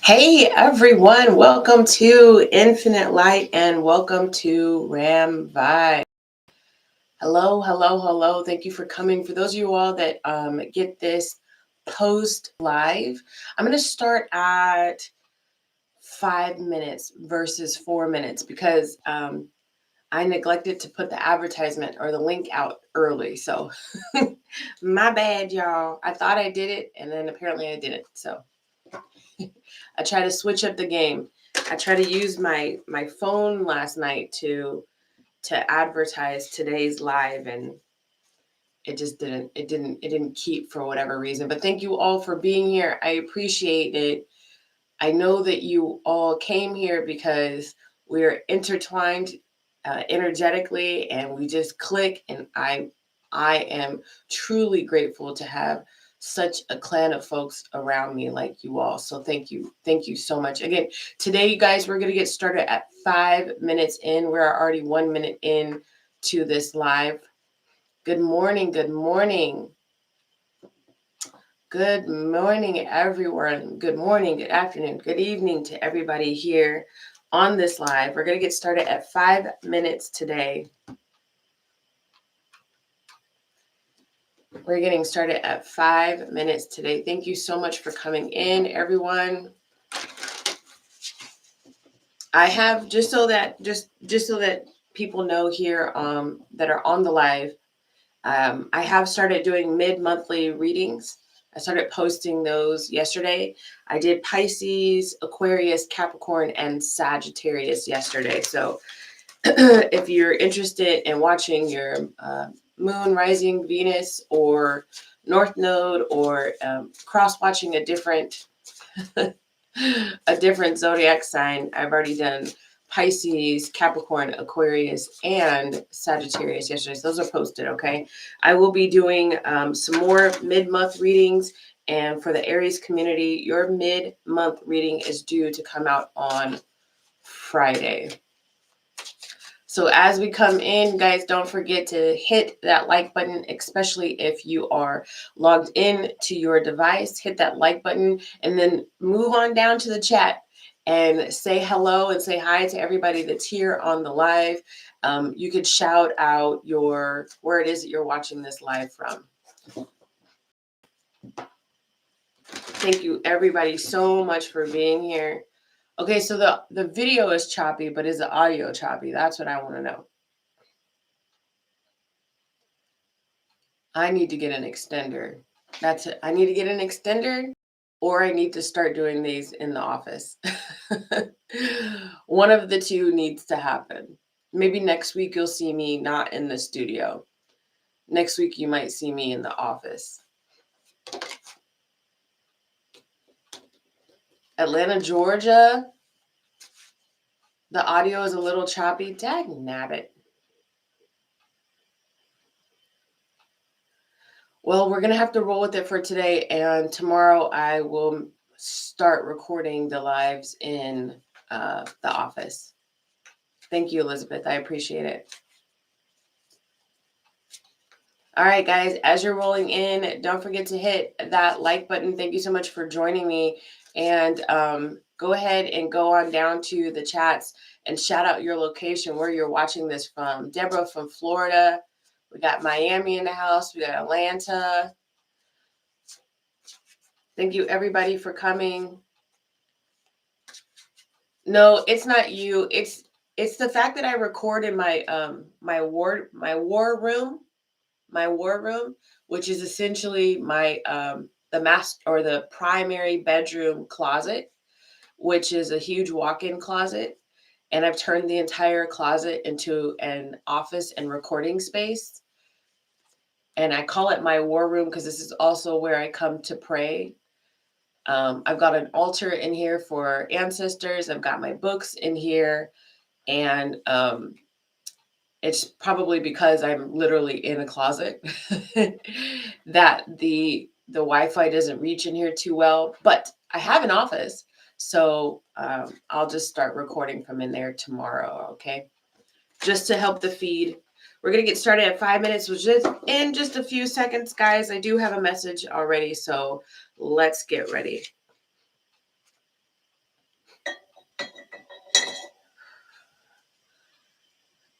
Hey everyone, welcome to Infinite Light and welcome to RAM Vibe. Hello, hello, hello. Thank you for coming. For those of you all that get this post live, I'm going to start at 5 minutes versus 4 minutes because I neglected to put the advertisement or the link out early. So my bad, y'all. I thought I did it and then apparently I didn't. So I try to switch up the game. I try to use my phone last night to advertise today's live, and it didn't keep for whatever reason. But thank you all for being here. I appreciate it. I know that you all came here because we're intertwined energetically, and we just click. And I am truly grateful to have such a clan of folks around me like you all. So thank you so much. Again, today, you guys, we're gonna get started at 5 minutes in. We're already 1 minute in to this live. Good morning. Good morning. Good morning, everyone. Good morning, good afternoon, good evening to everybody here on this live. We're going to get started at 5 minutes today. We're getting started at 5 minutes today. Thank you so much for coming in, everyone. I have just so that people know here that are on the live. I have started doing mid-monthly readings. I started posting those yesterday. I did Pisces, Aquarius, Capricorn, and Sagittarius yesterday. So if you're interested in watching your moon, rising, Venus, or North Node, or cross-watching a different zodiac sign, I've already done Pisces, Capricorn, Aquarius, and Sagittarius yesterday. So those are posted, okay? I will be doing some more mid-month readings. And for the Aries community, your mid-month reading is due to come out on Friday. So as we come in, guys, don't forget to hit that like button, especially if you are logged in to your device. Hit that like button and then move on down to the chat and say hello and say hi to everybody that's here on the live. You could shout out where it is that you're watching this live from. Thank you, everybody, so much for being here. Okay, so the video is choppy, but is the audio choppy? That's what I want to know. I need to get an extender. That's it. I need to get an extender, or I need to start doing these in the office. One of the two needs to happen. Maybe next week you'll see me not in the studio. Next week you might see me in the office. Atlanta, Georgia. The audio is a little choppy. Dag nabbit. Well, we're going to have to roll with it for today. And tomorrow I will start recording the lives in the office. Thank you, Elizabeth. I appreciate it. All right, guys, as you're rolling in, don't forget to hit that like button. Thank you so much for joining me. And go ahead and go on down to the chats and shout out your location, where you're watching this from. Deborah from Florida. We got Miami in the house. We got Atlanta. Thank you, everybody, for coming. No, it's not you. It's the fact that I record in my war room, which is essentially my the primary bedroom closet, which is a huge walk-in closet, and I've turned the entire closet into an office and recording space. And I call it my war room because this is also where I come to pray. I've got an altar in here for ancestors. I've got my books in here, and it's probably because I'm literally in a closet that the Wi-Fi doesn't reach in here too well. But I have an office, so I'll just start recording from in there tomorrow, okay? Just to help the feed. We're going to get started at 5 minutes, which is in just a few seconds, guys. I do have a message already, so let's get ready.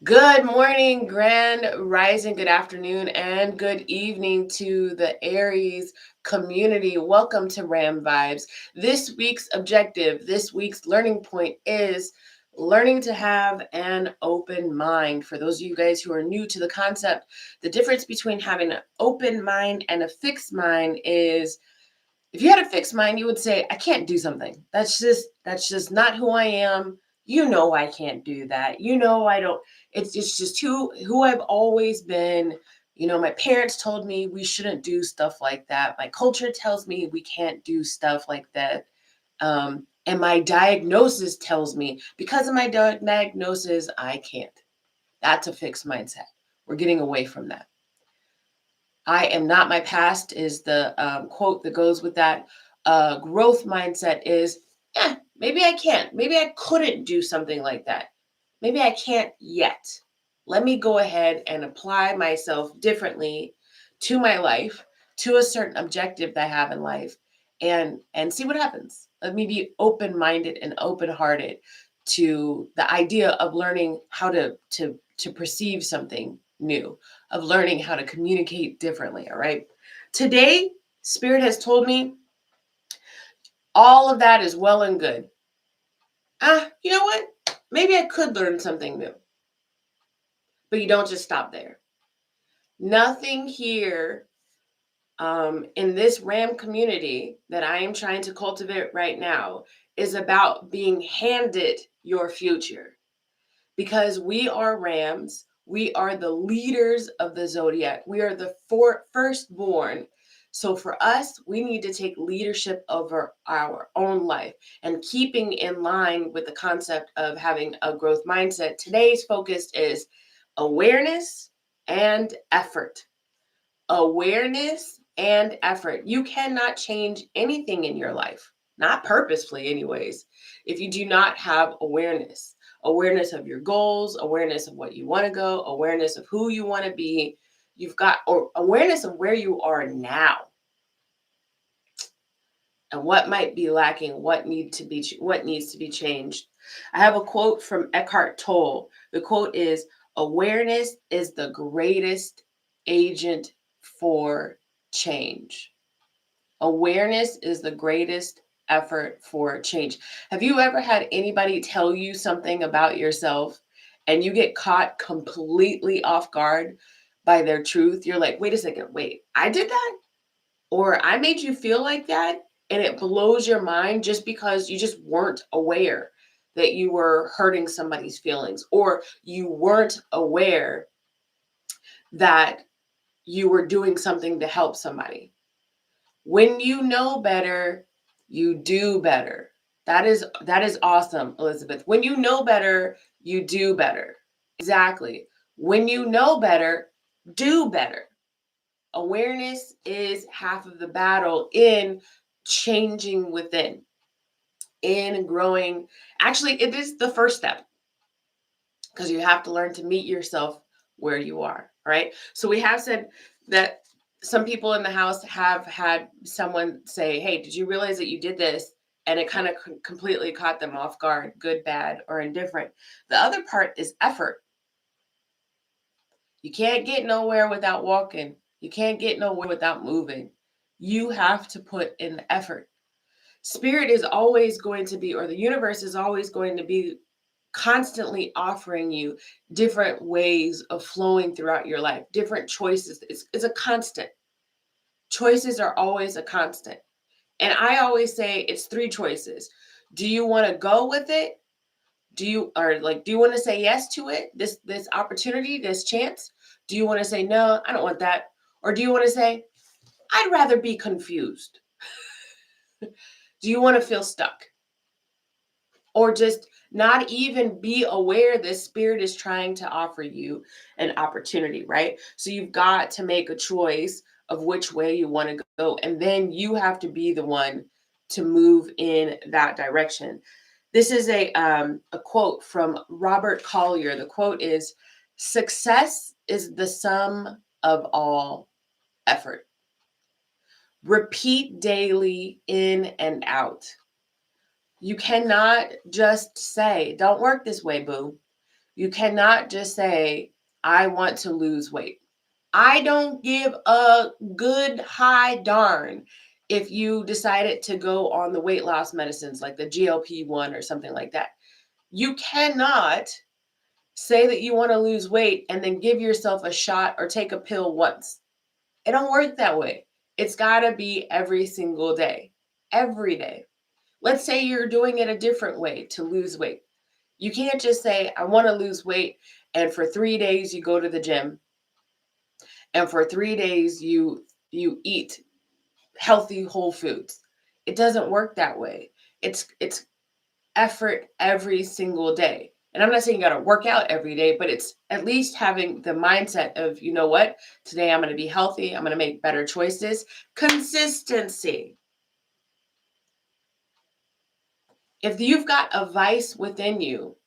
Good morning, grand rising, good afternoon, and good evening to the Aries community. Welcome to RAM Vibes. This week's objective, this week's learning point is learning to have an open mind. For those of you guys who are new to the concept, the difference between having an open mind and a fixed mind is if you had a fixed mind, you would say, I can't do something. That's just not who I am. You know I can't do that. You know I don't. It's just who I've always been. You know, my parents told me we shouldn't do stuff like that. My culture tells me we can't do stuff like that. And my diagnosis tells me because of my diagnosis, I can't. That's a fixed mindset. We're getting away from that. I am not my past is the quote that goes with that. Growth mindset is, maybe I can't. Maybe I couldn't do something like that. Maybe I can't yet. Let me go ahead and apply myself differently to my life, to a certain objective that I have in life, and see what happens. Let me be open-minded and open-hearted to the idea of learning how to perceive something new, of learning how to communicate differently. All right. Today, Spirit has told me all of that is well and good. You know what? Maybe I could learn something new. But you don't just stop there. Nothing here in this RAM community that I am trying to cultivate right now is about being handed your future. Because we are Rams, we are the leaders of the zodiac, we are the firstborn. So for us, we need to take leadership over our own life and keeping in line with the concept of having a growth mindset. Today's focus is awareness and effort. Awareness and effort. You cannot change anything in your life, not purposefully, anyways, if you do not have awareness. Awareness of your goals, awareness of what you want to go, awareness of who you want to be. You've got or awareness of where you are now and what might be lacking, what needs to be changed. I have a quote from Eckhart Tolle. The quote is, awareness is the greatest agent for change. Awareness is the greatest effort for change. Have you ever had anybody tell you something about yourself and you get caught completely off guard by their truth? You're like, wait a second, wait, I did that? Or I made you feel like that? And it blows your mind just because you just weren't aware that you were hurting somebody's feelings, or you weren't aware that you were doing something to help somebody. When you know better, you do better. That is awesome, Elizabeth. When you know better, you do better. Exactly. When you know better, do better. Awareness is half of the battle in changing within, in growing. Actually, it is the first step because you have to learn to meet yourself where you are. Right. So we have said that some people in the house have had someone say, hey, did you realize that you did this? And it kind of completely caught them off guard, good, bad, or indifferent. The other part is effort. You can't get nowhere without walking. You can't get nowhere without moving. You have to put in the effort. Spirit is always going to be, or the universe is always going to be constantly offering you different ways of flowing throughout your life, different choices. It's a constant. Choices are always a constant. And I always say it's three choices. Do you want to go with it? Do you want to say yes to it? This opportunity, this chance? Do you want to say no, I don't want that? Or do you want to say I'd rather be confused? Do you want to feel stuck? Or just not even be aware this spirit is trying to offer you an opportunity, right? So you've got to make a choice of which way you want to go. And then you have to be the one to move in that direction. This is a quote from Robert Collier. The quote is, success is the sum of all effort. Repeat daily in and out. You cannot just say, don't work this way, boo. You cannot just say, I want to lose weight. I don't give a good high darn if you decided to go on the weight loss medicines like the GLP-1 or something like that. You cannot say that you want to lose weight and then give yourself a shot or take a pill once. It don't work that way. It's got to be every single day. Every day. Let's say you're doing it a different way to lose weight. You can't just say, I want to lose weight, and for 3 days you go to the gym, and for 3 days you eat healthy whole foods. It doesn't work that way. It's effort every single day. And I'm not saying you got to work out every day, but it's at least having the mindset of, you know what, today I'm going to be healthy, I'm going to make better choices. Consistency. If you've got a vice within you,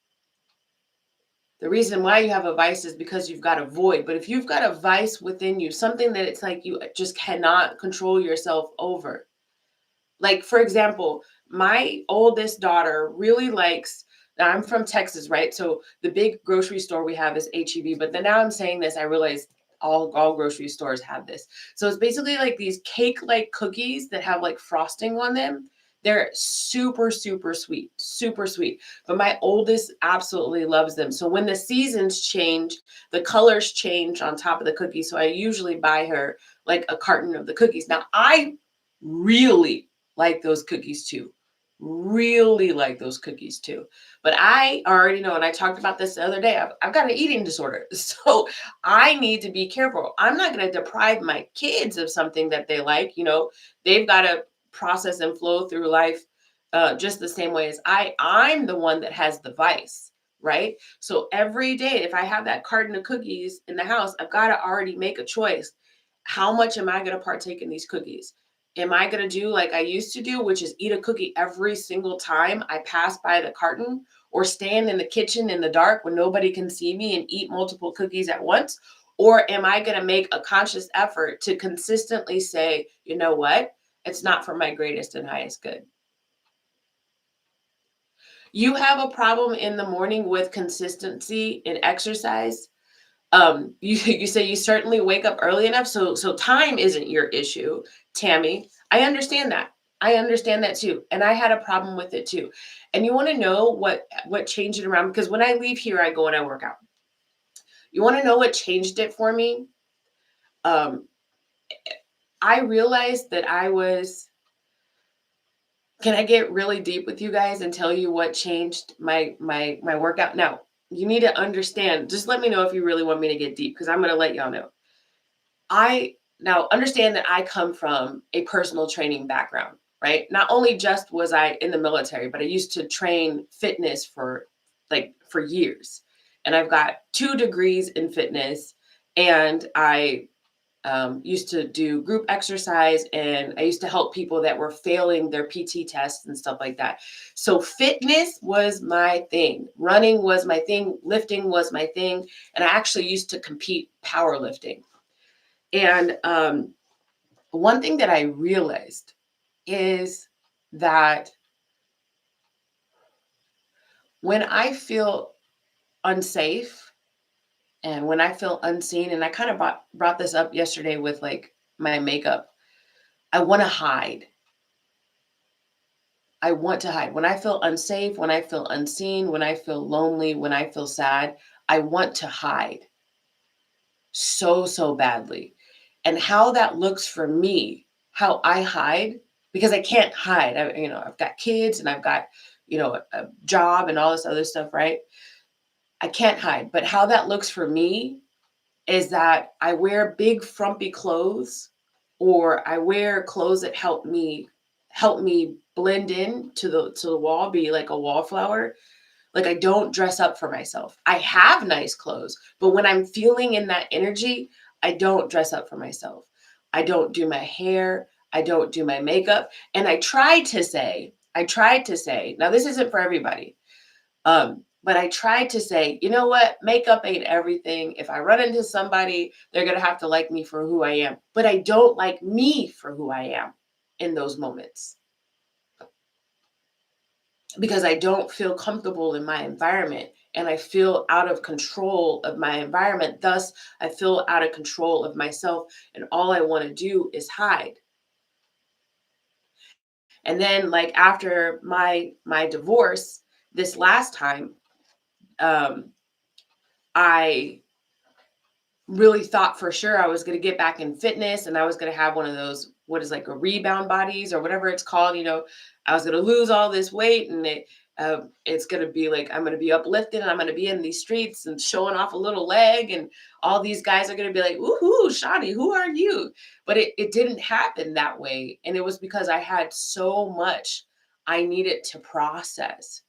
the reason why you have a vice is because you've got a void. But if you've got a vice within you, something that it's like you just cannot control yourself over. Like, for example, my oldest daughter really likes, now I'm from Texas, right? So the big grocery store we have is HEB. But then now I'm saying this, I realize all grocery stores have this. So it's basically like these cake-like cookies that have like frosting on them. They're super, super sweet, super sweet. But my oldest absolutely loves them. So when the seasons change, the colors change on top of the cookies. So I usually buy her like a carton of the cookies. Now I really like those cookies too. Really like those cookies too. But I already know, and I talked about this the other day, I've got an eating disorder. So I need to be careful. I'm not going to deprive my kids of something that they like. You know, they've got to process and flow through life just the same way as I'm the one that has the vice, right? So every day, if I have that carton of cookies in the house, I've got to already make a choice. How much am I going to partake in these cookies? Am I going to do like I used to do, which is eat a cookie every single time I pass by the carton, or stand in the kitchen in the dark when nobody can see me and eat multiple cookies at once? Or am I going to make a conscious effort to consistently say, you know what? It's not for my greatest and highest good. You have a problem in the morning with consistency in exercise. You say you certainly wake up early enough, so time isn't your issue, Tammy. I understand that. I understand that too, and I had a problem with it too. And you want to know what changed it around? Because when I leave here, I go and I work out. You want to know what changed it for me? Um, I realized that I was. Can I get really deep with you guys and tell you what changed my workout? Now, you need to understand. Just let me know if you really want me to get deep, because I'm going to let y'all know. I now understand that I come from a personal training background, right? Not only just was I in the military, but I used to train fitness for years. And I've got 2 degrees in fitness, and I used to do group exercise, and I used to help people that were failing their PT tests and stuff like that. So fitness was my thing. Running was my thing. Lifting was my thing. And I actually used to compete powerlifting. And one thing that I realized is that when I feel unsafe and when I feel unseen, and I kind of brought this up yesterday with like my makeup, I want to hide. I want to hide. When I feel unsafe, when I feel unseen, when I feel lonely, when I feel sad, I want to hide so badly. And how that looks for me, how I hide, because I can't hide. I've got kids and I've got, a job and all this other stuff, right? I can't hide. But how that looks for me is that I wear big frumpy clothes, or I wear clothes that help me blend in to the wall, be like a wallflower. Like, I don't dress up for myself. I have nice clothes, but when I'm feeling in that energy, I don't dress up for myself. I don't do my hair. I don't do my makeup. And I tried to say, now this isn't for everybody. But I tried to say, you know what? Makeup ain't everything. If I run into somebody, they're going to have to like me for who I am. But I don't like me for who I am in those moments, because I don't feel comfortable in my environment. and I feel out of control of my environment. Thus, I feel out of control of myself, and all I want to do is hide. And then, like, after my divorce this last time, um, I really thought for sure I was going to get back in fitness, and I was going to have one of those, what is like a rebound bodies or whatever it's called. I was going to lose all this weight, and it's going to be like I'm going to be uplifted, and I'm going to be in these streets and showing off a little leg, and all these guys are going to be like, "Woohoo, Shani, who are you?" But it didn't happen that way, and it was because I had so much I needed to process,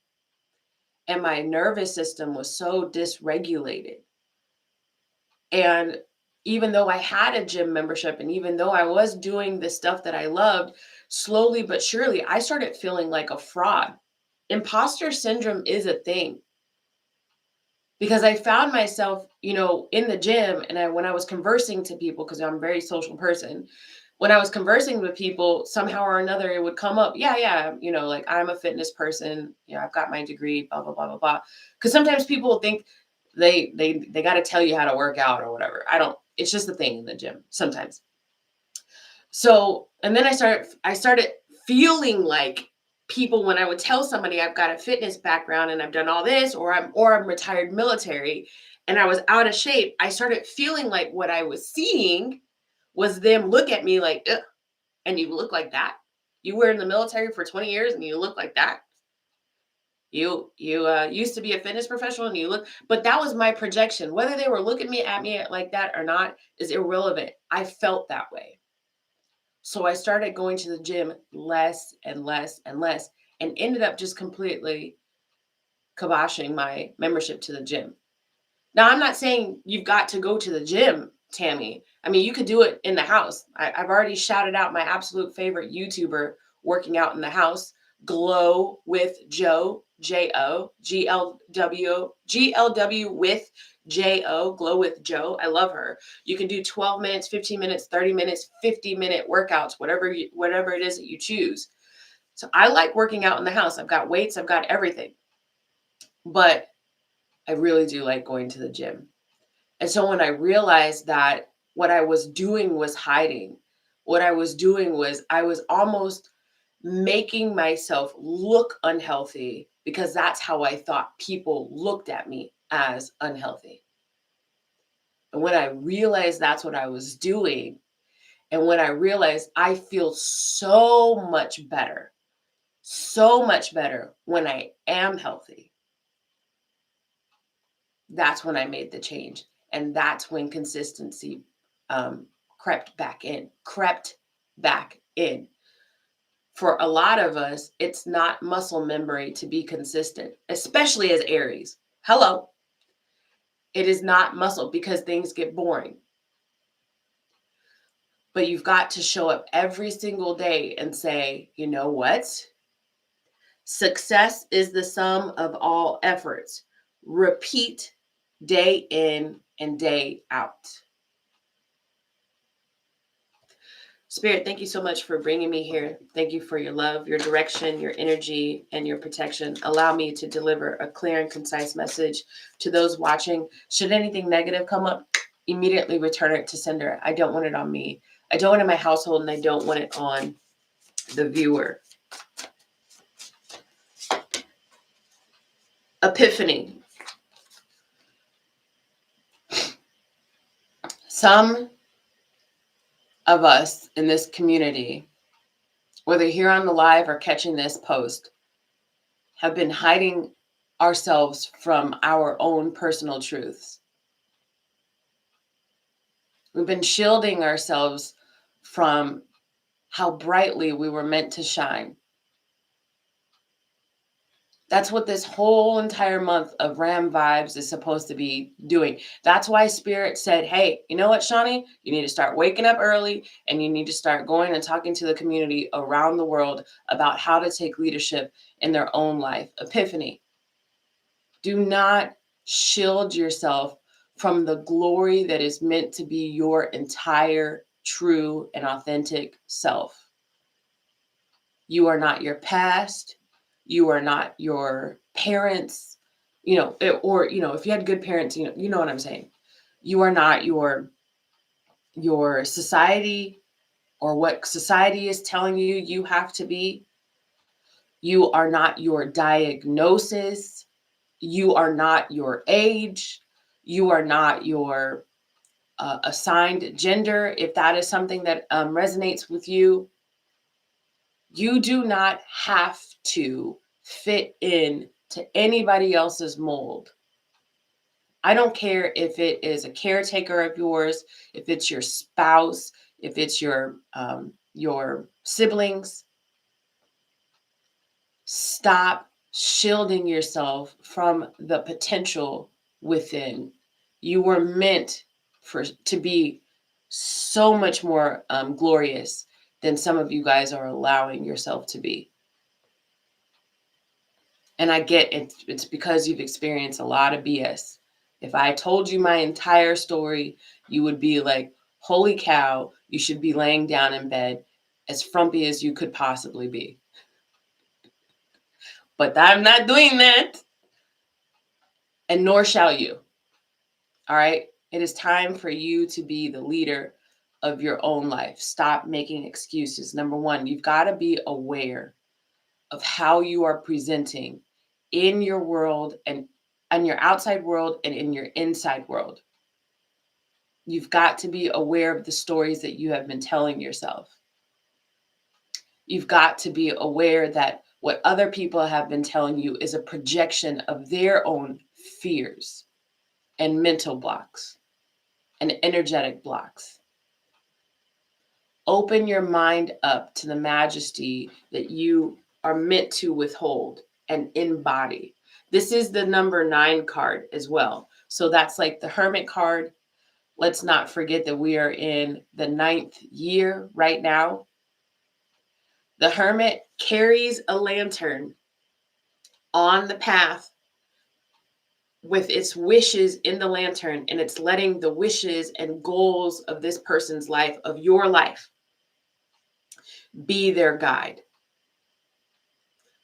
and my nervous system was so dysregulated. And even though I had a gym membership, and even though I was doing the stuff that I loved, slowly but surely, I started feeling like a fraud. Imposter syndrome is a thing, because I found myself, in the gym, and when I was conversing to people, because I'm a very social person, when I was conversing with people, somehow or another, it would come up, yeah, yeah, like I'm a fitness person, I've got my degree, blah, blah, blah, blah, blah. Because sometimes people think they got to tell you how to work out or whatever. I don't, it's just a thing in the gym sometimes. So, and then I started feeling like people, when I would tell somebody I've got a fitness background and I've done all this, or I'm retired military and I was out of shape, I started feeling like what I was seeing was them look at me like, ugh, and you look like that? You were in the military for 20 years and you look like that? You used to be a fitness professional and you look, but that was my projection. Whether they were looking at me like that or not is irrelevant. I felt that way. So I started going to the gym less and less and less, and ended up just completely kiboshing my membership to the gym. Now, I'm not saying you've got to go to the gym, Tammy. I mean, you could do it in the house. I've already shouted out my absolute favorite YouTuber working out in the house, Glow with Joe, J-O, Glw, GLW with J-O, Glow with Joe. I love her. You can do 12 minutes, 15 minutes, 30 minutes, 50-minute workouts, whatever it is that you choose. So I like working out in the house. I've got weights, I've got everything. But I really do like going to the gym. And so when I realized that what I was doing was hiding, what I was doing was I was almost making myself look unhealthy, because that's how I thought people looked at me, as unhealthy. And when I realized that's what I was doing, and when I realized I feel so much better when I am healthy, that's when I made the change. And that's when consistency crept back in. For a lot of us, it's not muscle memory to be consistent, especially as Aries. Hello. It is not muscle, because things get boring. But you've got to show up every single day and say, you know what? Success is the sum of all efforts. Repeat day in and day out. Spirit, thank you so much for bringing me here. Thank you for your love, your direction, your energy, and your protection. Allow me to deliver a clear and concise message to those watching. Should anything negative come up, immediately return it to sender. I don't want it on me. I don't want it in my household, and I don't want it on the viewer. Epiphany. Some of us in this community, whether here on the live or catching this post, have been hiding ourselves from our own personal truths. We've been shielding ourselves from how brightly we were meant to shine. That's what this whole entire month of Ram Vibes is supposed to be doing. That's why Spirit said, hey, you know what, Shani? You need to start waking up early, and you need to start going and talking to the community around the world about how to take leadership in their own life. Epiphany. Do not shield yourself from the glory that is meant to be your entire true and authentic self. You are not your past. You are not your parents. or if you had good parents, you know what I'm saying. You are not your society or what society is telling you you have to be. You are not your diagnosis. You are not your age. You are not your assigned gender. If that is something that resonates with you, you do not have to fit in to anybody else's mold. I don't care if it is a caretaker of yours, if it's your spouse, if it's your siblings. Stop shielding yourself from the potential within. You were meant to be so much more glorious than some of you guys are allowing yourself to be. And I get it, it's because you've experienced a lot of BS. If I told you my entire story, you would be like, holy cow, you should be laying down in bed as frumpy as you could possibly be. But I'm not doing that. And nor shall you. All right? It is time for you to be the leader of your own life. Stop making excuses. Number one, you've got to be aware of how you are presenting in your world and your outside world and in your inside world. You've got to be aware of the stories that you have been telling yourself. You've got to be aware that what other people have been telling you is a projection of their own fears and mental blocks and energetic blocks. Open your mind up to the majesty that you are meant to withhold and embody. This is the number 9 card as well. So that's like the Hermit card. Let's not forget that we are in the 9th year right now. The Hermit carries a lantern on the path with its wishes in the lantern, and it's letting the wishes and goals of this person's life, of your life, be their guide.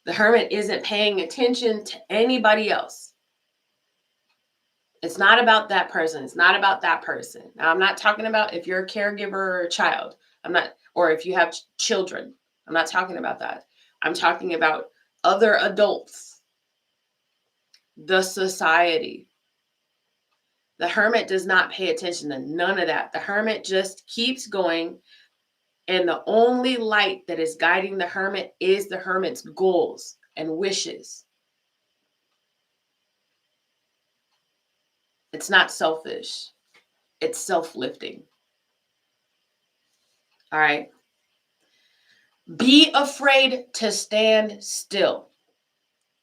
The Hermit isn't paying attention to anybody else. It's not about that person. It's not about that person. Now, I'm not talking about if you're a caregiver or a child. Or if you have children. I'm not talking about that. I'm talking about other adults, the society. The Hermit does not pay attention to none of that. The Hermit just keeps going. And the only light that is guiding the Hermit is the Hermit's goals and wishes. It's not selfish. It's self-lifting. All right. Be afraid to stand still.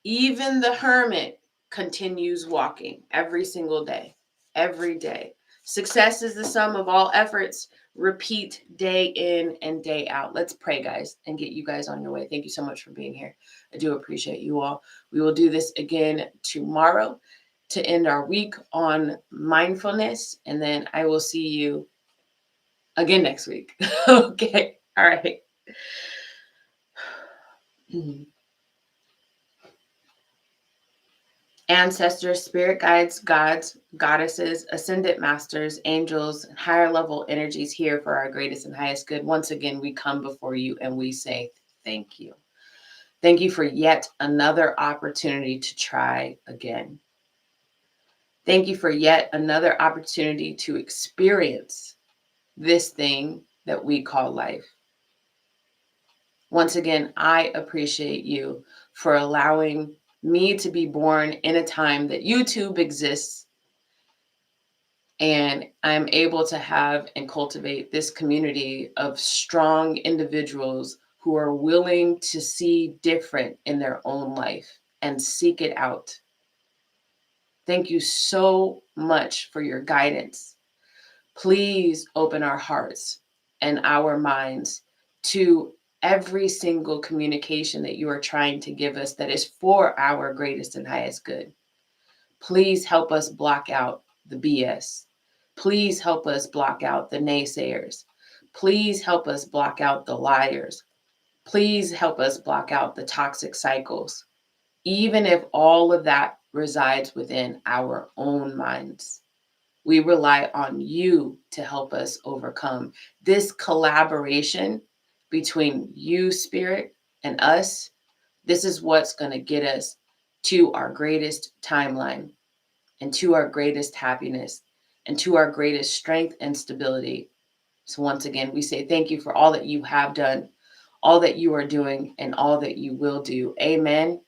Even the Hermit continues walking every single day, every day. Success is the sum of all efforts. Repeat day in and day out. Let's pray, guys, and get you guys on your way. Thank you so much for being here. I do appreciate you all. We will do this again tomorrow to end our week on mindfulness, and then I will see you again next week. Okay. All right. Ancestors, spirit guides, gods, goddesses, ascendant masters, angels, and higher level energies here for our greatest and highest good. Once again, we come before you and we say thank you. Thank you for yet another opportunity to try again. Thank you for yet another opportunity to experience this thing that we call life. Once again, I appreciate you for allowing me to be born in a time that YouTube exists, and I'm able to have and cultivate this community of strong individuals who are willing to see different in their own life and seek it out. Thank you so much for your guidance. Please open our hearts and our minds to every single communication that you are trying to give us that is for our greatest and highest good. Please help us block out the BS. Please help us block out the naysayers. Please help us block out the liars. Please help us block out the toxic cycles. even if all of that resides within our own minds. We rely on you to help us overcome this collaboration between you, Spirit, and us. This is what's going to get us to our greatest timeline and to our greatest happiness and to our greatest strength and stability. So, once again, we say thank you for all that you have done, all that you are doing, and all that you will do. Amen.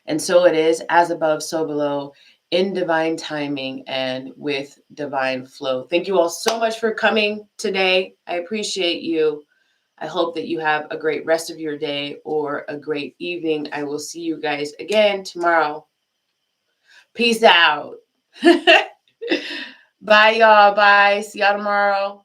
And so it is, as above, so below, in divine timing and with divine flow. Thank you all so much for coming today. I appreciate you. I hope that you have a great rest of your day or a great evening. I will see you guys again tomorrow. Peace out. Bye, y'all. Bye. See y'all tomorrow.